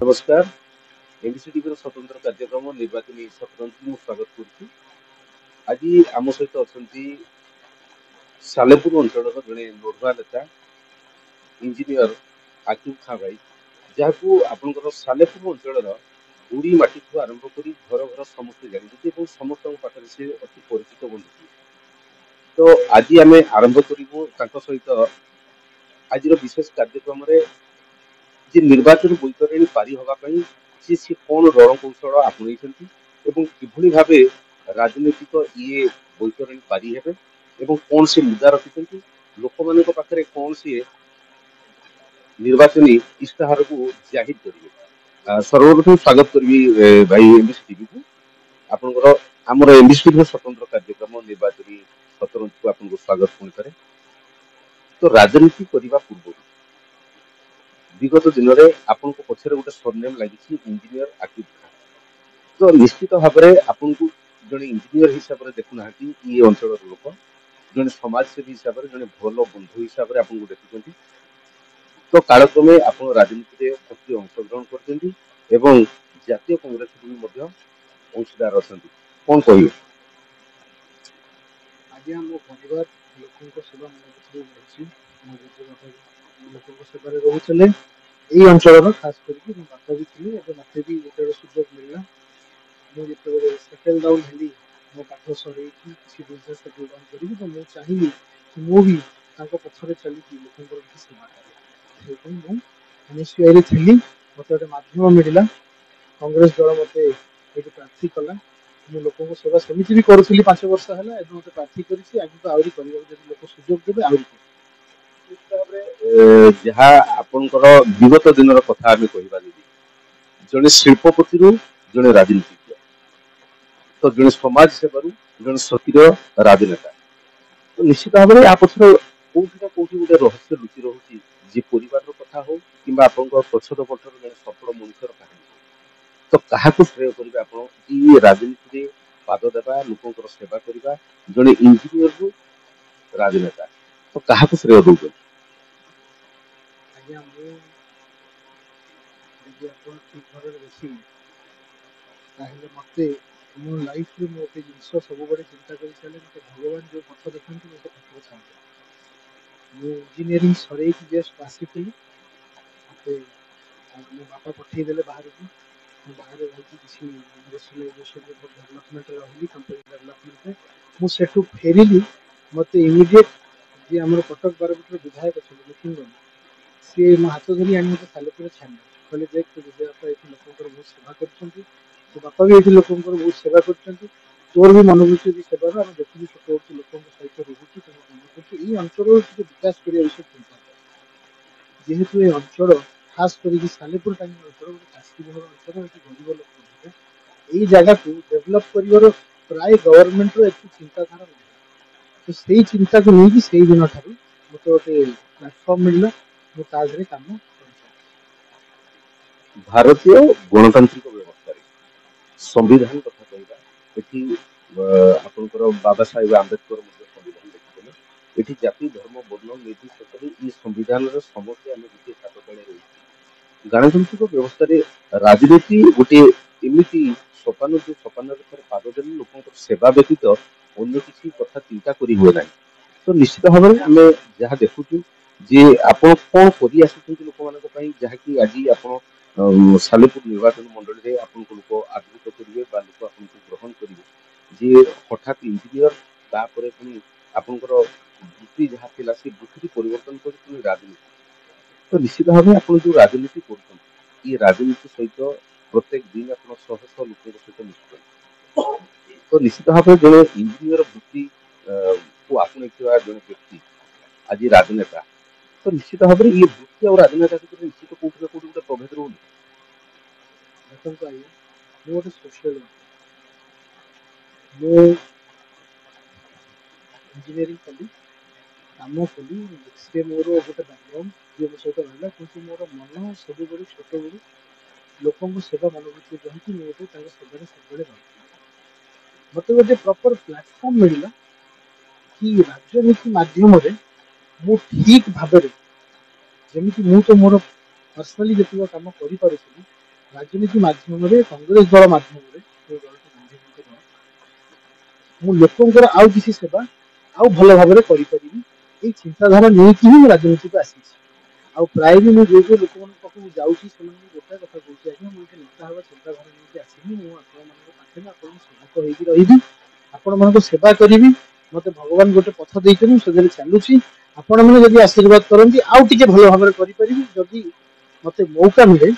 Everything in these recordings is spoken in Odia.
नमस्कार एमबीसी टीवी स्वतंत्र कार्यक्रम निर्वाचन सत्र स्वागत करुच्ची। आज आम सहित अच्छा सालेपुर अंचल जड़े नोडवा नेता इंजीनियर आकिब खां भाई जहाँ आपंकर सालेपुर अंचल बुड़ी माटी आरंभ कर घर घर समस्ते जानते समस्त पाखे से अति परिचित बंधु। तो आज आम आरंभ करूँ सहित आज विशेष कार्यक्रम जे निर्वाचन बैतरणी पारी होगापी सी कौन रणकौशल आपणई कि भाव राजनीतिक ये बैतरणी पारी हे कौन से मुद्दा रखिंट लोक मान पाखे कौन सी निर्वाचन इश्ताहार को जाहिर करेंगे। सर्वप्रथम स्वागत करी भाई एमबीसी टीवी को आपंकर आमर एमबीसी टीवी स्वतंत्र कार्यक्रम निर्वाचन सतर को आपको स्वागत पुणी थे। तो राजनीति करने पूर्व विगत दिन में आपण पक्ष गोटे सरनेम लगी इंजीनियर आकिब खां। तो निश्चित भाव में आपन को जड़े इंजीनियर हिसाब से देखुना ये अंचल लोक जड़े समाजसेवी हिसाब से जड़े भल बंधु हिसाब से आपको देखुं। तो कालक्रमे आप राजनीति में सक्रिय अंशग्रहण कर जातीय कांग्रेस भी अंशदार अच्छा कौन कह आज्ञा मो परिवार लोक सेवा लोक सेवा रोचे यही अंचल खास करके बापा भी थे मत भी जो सुजोग मिलला मुझे सेटल डाउन हेली मो पाठ सर किसी बिजनेस सेटल डाउन करी तो मुझे चाहिए कि मुझे पछरे चलिए लोक सेवा करें एनएसयूआई थी मत गोटे मध्यम मिलला कांग्रेस दल मत ये प्रार्थी कला मु लोक सेवा सेमती भी करूली 5 वर्ष है मत प्रार्थी कर लोक सुजोग देवे आ जहाँ आपंकर विगत दिन कथा आम कह जड़े शिल्पपति जड़े राजनीतिज्ञ तो जड़े समाज सेवु जड़े सक्रिय राजनेता। तो निश्चित भाव में पक्षर कौटी ना कौटी गोटे रहस्य लुचि रोचे जी परिवार कथा हो कि पछद पटर जड़े सफल मनुष्यर कहानी तो क्या श्रेय करेंगे आप राजनीति में पाद देवा लोक सेवा करवा जड़े इंजीनियर रु राजनेता तो क्या श्रेय दौर आज्ञा ठीक भाव देखिए मत मो लाइफ में गोटे जिनस सब बड़े चिंता कर सारे मत भगवान जो पथ देखते मत पथ छाड़ते मुझे इंजीनियरिंग सर जस्ट आसी मत मो बापा पठेदेले बाहर को बाहर रही किसी इंडस्ट्रियलाइजेशन डेवलपमेंट रही कंपनी डेवलपमेंट मुझे फेरिली मत इमिडिएट जी आम कटक बारपटर विधायक अच्छा नितिन सी मो हाथ धरी आनी मत सालेपुर छाड़े कहले देख तो विजयबापा ये लोक बहुत सेवा कर बापा भी ये लोक बहुत सेवा कर तोर भी मनोवृत्ति भी सेवार आम देखुँ छोट छोट लोक सहित रोचे ये अंचल विकास करने विषय चिंता जेहेतु ये अंचल खास कर सालेपुर टाइम अंचल गोटे चाषी बहुल अंचल गरीब लोक यही जगह को डेभलप कर प्राय गवर्नमेंट एक चिंताधारा ना तो से चिंता को लेकिन से दिन ठार मत गोटे प्लाटफर्म मिलला मुझे कम भारतीय गणतांत्रिक व्यवस्था संविधान कथा कहवा आपंकर बाबा साहेब आंबेडकर संविधान लिखिले ये जाति धर्म वर्ण निर्दिष्ट ये संविधान समस्या आम गोटे छात तले रही गणतांत्रिक व्यवस्था राजनीति गोटे एमती सोपान जो सोपान पाद देने लोक सेवा व्यतीत अन्य किसी कथा चिंता कर हुए ना। तो निश्चित भाव में आम जहाँ देखु जे आप कौन कर लोक मान जहाँकि आज आप सालेपुर निर्वाचन मंडल में आपन लोक आदृत करेंगे लोक आपको ग्रहण करेंगे जी हठात इंजीनियर तापर पुणी आपंकर वृत्ति जहाँ थी से वृत्ति परिवर्तन कर राजनीति तो निश्चित भाव में आप जो राजनीति कर राजनीति सहित प्रत्येक दिन आप शह शह लोक सहित मिशुं तो निश्चित भाव में जो इंजीनियर वृत्ति को आपणई जड़े व्यक्ति आज राजनेता तो निश्चित भाव में ये वृत्ति और राजनेता के निश्चित कौटी ना कौटी गोटे प्रभेद रोनी देखो आज्ञा गोटे सोशल मो इंजीनियरिंग कली कम कली से मोर गोटे बैकग्राउंड जी मो सहित रहा कि मोर मन सब बड़े छोट बड़ू लोक सेवा मनोवृत्ति रही मुझे सेवा सब रही मत गोटे प्रॉपर प्लेटफॉर्म मिलला कि राजनीति माध्यम मु ठीक भाव जमी मु तो मोर पर्सनाली जो कम कर ରାଜନୀତି ମାଧ୍ୟମରେ କଂଗ୍ରେସ ଦଳ ମାଧ୍ୟମରେ ଯୋଉ ଦଳଟି ଗାନ୍ଧୀଙ୍କ ଦଳ, ମୁଁ ଲୋକଙ୍କର ଆଉ କିଛି ସେବା ଆଉ ଭଲ ଭାବରେ କରିପାରିବି ଏଇ ଚିନ୍ତାଧାରା ନେଇକି ହିଁ ମୁଁ ରାଜନୀତିକୁ ଆସିଛି। ଆଉ ପ୍ରାୟ ବି ମୁଁ ଯୋଉ ଯୋଉ ଲୋକମାନଙ୍କ ପାଖକୁ ଯାଉଛି ସେମାନଙ୍କୁ ଗୋଟାଏ କଥା କହୁଛି, ଆଜ୍ଞା ମୁଁ ଗୋଟେ ନେତା ହେବା ଚିନ୍ତାଧାରା ନେଇକି ଆସିନି, ମୁଁ ଆପଣମାନଙ୍କ ପାଖରେ ଆପଣଙ୍କ ସେବକ ହେଇକି ରହିବି, ଆପଣମାନଙ୍କ ସେବା କରିବି, ମତେ ଭଗବାନ ଗୋଟେ ପଥ ଦେଇଛନ୍ତି ମୁଁ ସେଥିରେ ଚାଲୁଛି, ଆପଣମାନେ ଯଦି ଆଶୀର୍ବାଦ କରନ୍ତି ଆଉ ଟିକେ ଭଲ ଭାବରେ କରିପାରିବି, ଯଦି ମତେ ମୌକା ମିଳେ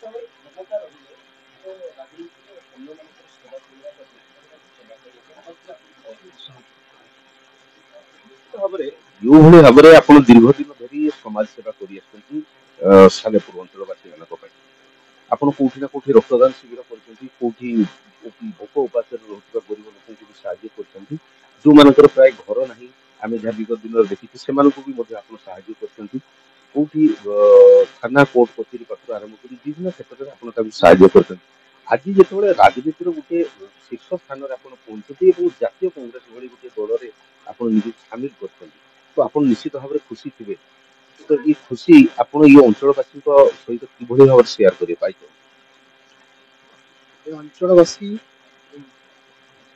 ତାପରେ କ୍ଷମତା ରହିଲେ ତ ରାଜନୀତିରେ ଅନ୍ୟମାନଙ୍କର ସେବା କରିବା ବା ଲୋକମାନଙ୍କର ସେବା କରିବା ଆଉ ଜାତି ସହଜ ହେଇଯିବ। ନିଶ୍ଚିତ ଭାବରେ ଯେଉଁଭଳି ଭାବରେ ଆପଣ ଦୀର୍ଘ ଦିନ ଧରି ସମାଜ ସେବା କରିଆସୁଛନ୍ତି ସାଲେପୁର ଅଞ୍ଚଳବାସୀ ମାନଙ୍କ ପାଇଁ, ଆପଣ କୋଉଠି ନା କୋଉଠି ରକ୍ତଦାନ ଶିବିର କରିଛନ୍ତି, କୋଉଠି ଭୋକ ଉପାସରେ ରହୁଥିବା ଗରିବ ଲୋକଙ୍କୁ ବି ସାହାଯ୍ୟ କରିଛନ୍ତି, ଯୋଉମାନଙ୍କର ପ୍ରାୟ ଘର ନାହିଁ ଆମେ ଯାହା ବିଗତ ଦିନରେ ଦେଖିଛୁ ସେମାନଙ୍କୁ ବି ମଧ୍ୟ ଆପଣ ସାହାଯ୍ୟ କରିଛନ୍ତି, କୋଉଠି ଥାନା କୋର୍ଟ କଚେରୀ ପାଖରୁ ଆରମ୍ଭ କରି ବିଭିନ୍ନ କ୍ଷେତ୍ରରେ ଆପଣ ତାଙ୍କୁ ସାହାଯ୍ୟ କରିଛନ୍ତି। ଆଜି ଯେତେବେଳେ ରାଜନୀତିର ଗୋଟେ ଶୀର୍ଷ ସ୍ଥାନରେ ଆପଣ ପହଞ୍ଚନ୍ତି ଏବଂ ଜାତୀୟ କଂଗ୍ରେସ ଭଳି ଗୋଟେ ଦଳରେ ଆପଣ ନିଜକୁ ସାମିଲ କରିଛନ୍ତି, ତ ଆପଣ ନିଶ୍ଚିତ ଭାବରେ ଖୁସି ଥିବେ। ତ ଏଇ ଖୁସି ଆପଣ ଏଇ ଅଞ୍ଚଳବାସୀଙ୍କ ସହିତ କିଭଳି ଭାବରେ ସେୟାର କରିବା ପାଇଛନ୍ତି? ଏ ଅଞ୍ଚଳବାସୀ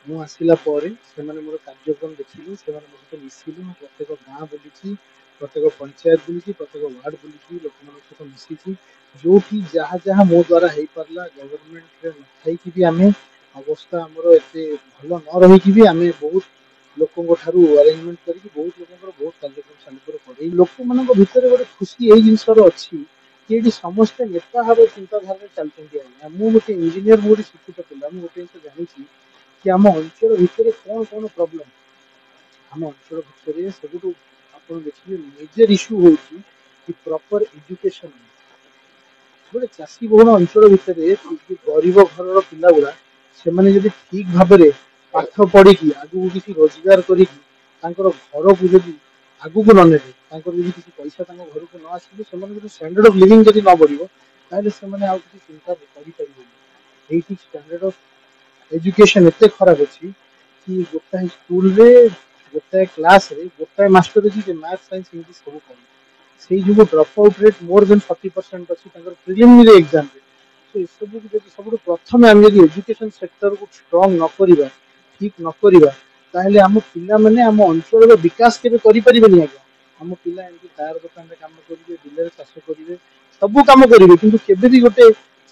ମୁଁ ଆସିଲା ପରେ ସେମାନେ ମୋର କାର୍ଯ୍ୟକ୍ରମ ଦେଖିଲେ, ସେମାନେ ମୋ ସହିତ ମିଶିଲେ, ମୁଁ ପ୍ରତ୍ୟେକ ଗାଁ ବୁଲିଛି, ପ୍ରତ୍ୟେକ ପଞ୍ଚାୟତ ବୁଲିଛି, ପ୍ରତ୍ୟେକ ୱାର୍ଡ ବୁଲିଛି, ଲୋକମାନଙ୍କ ସହିତ ମିଶିଛି, ଯୋଉଠି ଯାହା ଯାହା ମୋ ଦ୍ୱାରା ହେଇପାରିଲା, ଗଭର୍ଣ୍ଣମେଣ୍ଟରେ ନଥାଇକି ବି ଆମେ ଅବସ୍ଥା ଆମର ଏତେ ଭଲ ନ ରହିକି ବି ଆମେ ବହୁତ ଲୋକଙ୍କ ଠାରୁ ଆରେଞ୍ଜମେଣ୍ଟ କରିକି ବହୁତ ଲୋକଙ୍କର ବହୁତ କାର୍ଯ୍ୟକ୍ରମ ସାଲେପୁର କରି ଲୋକମାନଙ୍କ ଭିତରେ ଗୋଟେ ଖୁସି ଏଇ ଜିନିଷର ଅଛି କି ଏଠି ସମସ୍ତେ ନେତା ଭାବେ ଚିନ୍ତାଧାରାରେ ଚାଲିଛନ୍ତି। ଆଜ୍ଞା ମୁଁ ଗୋଟେ ଇଞ୍ଜିନିୟର, ମୁଁ ଗୋଟେ ଶିକ୍ଷିତ ପିଲା, ମୁଁ ଗୋଟେ ଜିନିଷ ଜାଣିଛି କି ଆମ ଅଞ୍ଚଳ ଭିତରେ କଣ କଣ ପ୍ରୋବ୍ଲେମ, ଆମ ଅଞ୍ଚଳ ଭିତରେ ସବୁଠୁ ଆପଣ ଦେଖିବେ ମେଜର ଇସ୍ୟୁ ହଉଛି କି ପ୍ରପର ଏଜୁକେସନ। ଗୋଟେ ଚାଷୀ ବହୁଳ ଅଞ୍ଚଳ ଭିତରେ ଗରିବ ଘରର ପିଲା ଗୁଡା ସେମାନେ ଯଦି ଠିକ ଭାବରେ ପାଠ ପଢିକି ଆଗକୁ କିଛି ରୋଜଗାର କରିକି ତାଙ୍କର ଘରକୁ ଯଦି ଆଗକୁ ନ ନେବେ, ତାଙ୍କର ଯଦି କିଛି ପଇସା ତାଙ୍କ ଘରକୁ ନ ଆସିବ, ସେମାନଙ୍କର ଷ୍ଟାଣ୍ଡାର୍ଡ ଅଫ ଲିଭିଂ ଯଦି ନ ବଢିବ, ତାହେଲେ ସେମାନେ ଆଉ କିଛି ଚିନ୍ତା କରିପାରିବେନି। ଏଇଠି ଷ୍ଟାଣ୍ଡାର୍ଡ ଅଫ ଏଜୁକେସନ ଏତେ ଖରାପ ଅଛି କି ଗୋଟାଏ ସ୍କୁଲରେ ଗୋଟାଏ କ୍ଲାସରେ ଗୋଟାଏ ମାଷ୍ଟର ଅଛି ଯେ ମ୍ୟାଥ ସାଇନ୍ସ ଇଂଲିଶ ସବୁ ପଢିବ। ସେଇ ଯୋଗୁଁ ଡ୍ରପ୍ ଆଉଟ୍ ରେଟ୍ ମୋର ଦେନ୍ 40% ଅଛି ତାଙ୍କର ପ୍ରିଲିମିନାରୀ ଏକ୍ସାମରେ। ତ ଏସବୁକୁ ଯଦି ସବୁଠୁ ପ୍ରଥମେ ଆମେ ଯଦି ଏଜୁକେସନ ସେକ୍ଟରକୁ ଷ୍ଟ୍ରଙ୍ଗ ନ କରିବା, ଠିକ ନ କରିବା, ତାହେଲେ ଆମ ପିଲାମାନେ ଆମ ଅଞ୍ଚଳର ବିକାଶ କେବେ କରିପାରିବେନି। ଆଜ୍ଞା ଆମ ପିଲା ଏମିତି ଟାୟାର ଦୋକାନରେ କାମ କରିବେ, ବିଲରେ ଚାଷ କରିବେ, ସବୁ କାମ କରିବେ, କିନ୍ତୁ କେବେ ବି ଗୋଟେ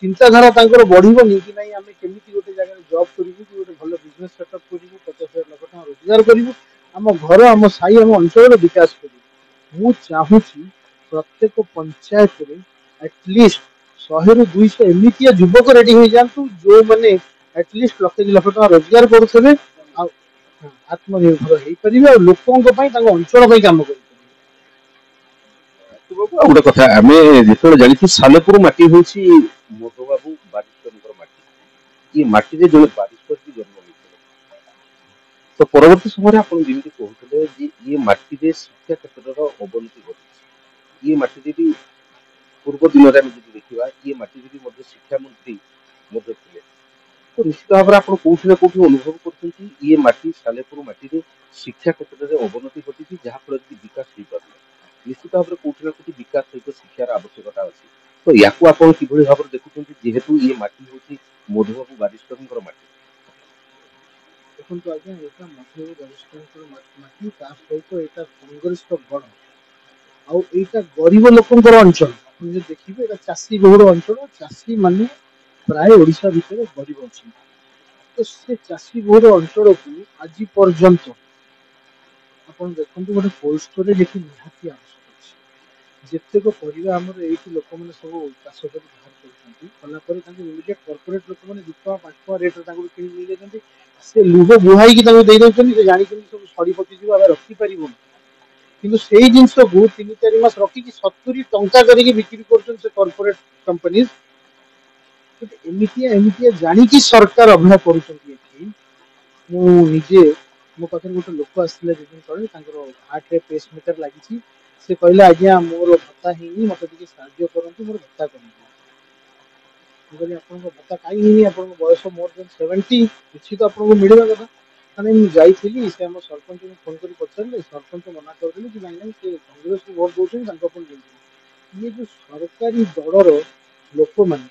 ଚିନ୍ତାଧାରା ତାଙ୍କର ବଢିବନି କି ନାଇଁ ଆମେ କେମିତି ଗୋଟେ ଜାଗାରେ ଜବ୍ କରିବୁ, କି ଗୋଟେ ଭଲ ବିଜନେସ୍ ସେଟଅପ୍ କରିବୁ, 50,000 ଲକ୍ଷ ଟଙ୍କା ରୋଜଗାର କରିବୁ, ଆମ ଘର ଆମ ସାହି ଆମ ଅଞ୍ଚଳର ବିକାଶ କରିବୁ। ମୁଁ ଚାହୁଁଛି ପ୍ରତ୍ୟେକ ପଞ୍ଚାୟତରେ ଆଟଲିଷ୍ଟ 100 ରୁ 200 ଏମିତିଆ ଯୁବକ ରେଡି ହେଇଯାଆନ୍ତୁ ଯୋଉମାନେ ଆଟଲିଷ୍ଟ ଲକ୍ଷେ 2 ଲକ୍ଷ ଟଙ୍କା ରୋଜଗାର କରୁଥିବେ ଆଉ ଆତ୍ମନିର୍ଭର ହେଇପାରିବେ ଆଉ ଲୋକଙ୍କ ପାଇଁ ତାଙ୍କ ଅଞ୍ଚଳ ପାଇଁ କାମ କରିପାରିବେ। ଆଉ ଗୋଟେ କଥା, ଆମେ ଯେତେବେଳେ ଜାଣିଛୁ ସାଲେପୁର ମାଟି ହଉଛି ମଧୁବାବୁ ବାରିଷ୍ଟରଙ୍କର ମାଟି, ଏ ମାଟିରେ ଜଣେ ବାରିଷ୍ଟର ବି ଜନ୍ମ ନେଇଥିଲେ। ତ ପରବର୍ତ୍ତୀ ସମୟରେ ଆପଣ ଯେମିତି କହୁଥିଲେ ଯେ ଇଏ ମାଟିରେ ଶିକ୍ଷା କ୍ଷେତ୍ରର ଅବନତି ଘଟିଛି, ଇଏ ମାଟିରେ ବି ପୂର୍ବ ଦିନରେ ଆମେ ଯଦି ଦେଖିବା ଇଏ ମାଟିରେ ବି ମଧ୍ୟ ଶିକ୍ଷା ମନ୍ତ୍ରୀ ମଧ୍ୟ ଥିଲେ। ତ ନିଶ୍ଚିତ ଭାବରେ ଆପଣ କୋଉଠି ନା କୋଉଠି ଅନୁଭବ କରୁଛନ୍ତି ଇଏ ମାଟି ସାଲେପୁର ମାଟିରେ ଶିକ୍ଷା କ୍ଷେତ୍ରରେ ଅବନତି ଘଟିଛି, ଯାହାଫଳରେ କି ବିକାଶ ହେଇପାରୁନି। ନିଶ୍ଚିତ ଭାବରେ କୋଉଠି ନା କୋଉଠି ବିକାଶ ସହିତ ଶିକ୍ଷାର ଆବଶ୍ୟକତା ଅଛି। ତ ୟାକୁ ଆପଣ କିଭଳି ଭାବରେ ଦେଖୁଛନ୍ତି, ଯେହେତୁ ଇଏ ମାଟି ହଉଛି ମଧୁବାବୁ ବାରିଷ୍ଟରଙ୍କର ମାଟି? ଦେଖନ୍ତୁ ଆଜ୍ଞା, ଏଇଟା ମଧୁବାବୁ ବାରିଷ୍ଟରଙ୍କର ମାଟି, ତା ସହିତ ଏଇଟା କଂଗ୍ରେସର ଗଡ଼, ଆଉ ଏଇଟା ଗରିବ ଲୋକଙ୍କର ଅଞ୍ଚଳ। ଆପଣ ଯଦି ଦେଖିବେ ଏଇଟା ଚାଷୀ ବହୁଳ ଅଞ୍ଚଳ, ଚାଷୀ ମାନେ ପ୍ରାୟ ଓଡିଶା ଭିତରେ ଗରିବ ଅଛନ୍ତି। ତ ସେ ଚାଷୀ ବହୁଳ ଅଞ୍ଚଳକୁ ଆଜି ପର୍ଯ୍ୟନ୍ତ ଆପଣ ଦେଖନ୍ତୁ ଗୋଟେ କୋଲ୍ଡ ଷ୍ଟୋରେଜ ଏଠି ନିହାତି ଆବଶ୍ୟକ ଅଛି। ଯେତେକ ପରିବା ଆମର ଏଇଠି ଲୋକମାନେ ସବୁ ଚାଷ କରି ବାହାର କରୁଛନ୍ତି, କଲା ପରେ ତାଙ୍କୁ ଇମିଡିଏଟ କର୍ପୋରେଟ ଲୋକମାନେ 2 ଟଙ୍କା 5 ଟଙ୍କା ରେଟରେ ତାଙ୍କୁ କିଣି ନେଇଯାଉଛନ୍ତି। ସେ ଲୁହ ବୁହାଇକି ତାଙ୍କୁ ଦେଇ ଦଉଛନ୍ତି, ସେ ଜାଣିଛନ୍ତି ସବୁ ସରି ପଚିଯିବ ଆମେ ରଖିପାରିବୁନି, କିନ୍ତୁ ସେଇ ଜିନିଷକୁ 3-4 ମାସ ରଖିକି 70 ଟଙ୍କା କରିକି ବିକ୍ରି କରୁଛନ୍ତି ସେ କର୍ପୋରେଟ କମ୍ପାନୀ। ଏମିତିଆ ଏମିତିଆ ଜାଣିକି ସରକାର ଅବହେଳା କରୁଛନ୍ତି ଏଠି। ମୁଁ ନିଜେ, ମୋ ପାଖରେ ଗୋଟେ ଲୋକ ଆସିଥିଲେ 2 ଦିନ ତଳେ, ତାଙ୍କର ହାର୍ଟରେ ପେସ୍ ମେକର ଲାଗିଛି। ସେ କହିଲେ ଆଜ୍ଞା ମୋର ଭତ୍ତା ହେଇନି, ମତେ ଟିକେ ସାହାଯ୍ୟ କରନ୍ତୁ, ମୋର ଭତ୍ତା କରନ୍ତୁ। ମୁଁ କହିଲି ଆପଣଙ୍କ ଭତ୍ତା କାହିଁ ହେଇନି, ଆପଣଙ୍କ ବୟସ ମୋର ଦେନ୍ 70, କିଛି ତ ଆପଣଙ୍କୁ ମିଳିବା କଥା। ମାନେ ମୁଁ ଯାଇଥିଲି, ସେ ଆମ ସରପଞ୍ଚଙ୍କୁ ଫୋନ କରି ପଚାରିଲେ, ସରପଞ୍ଚ ମନା କରିଦେଲେ କି ନାଇଁ ନାଇଁ ସେ କଂଗ୍ରେସକୁ ଭୋଟ ଦଉଛନ୍ତି ତାଙ୍କ ଉପରେ ଦେଇଦେବେ। ଇଏ ଯୋଉ ସରକାରୀ ଦଳର ଲୋକମାନେ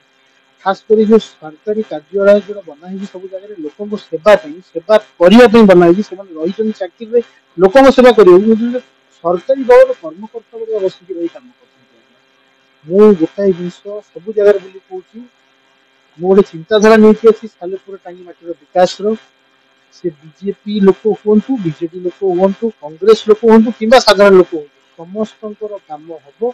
खास कर जो सरकारी कार्यालय जो बना है सब जगह लोक सेवा सेवा करने बना है रही चाकरी लोक सेवा कर सरकारी दल कर्मकर्ता गुड़ा बसिक रही कम कर गोटाए जिन सब जगह बुली कौन गोटे चिंताधारा नहीं अच्छी सालेपुर टांगी माटीर विकास से बीजेपी लोक हूँ बीजेडी लोक हूँ कांग्रेस लोक हूँ कि साधारण लोक हूँ समस्त काम हम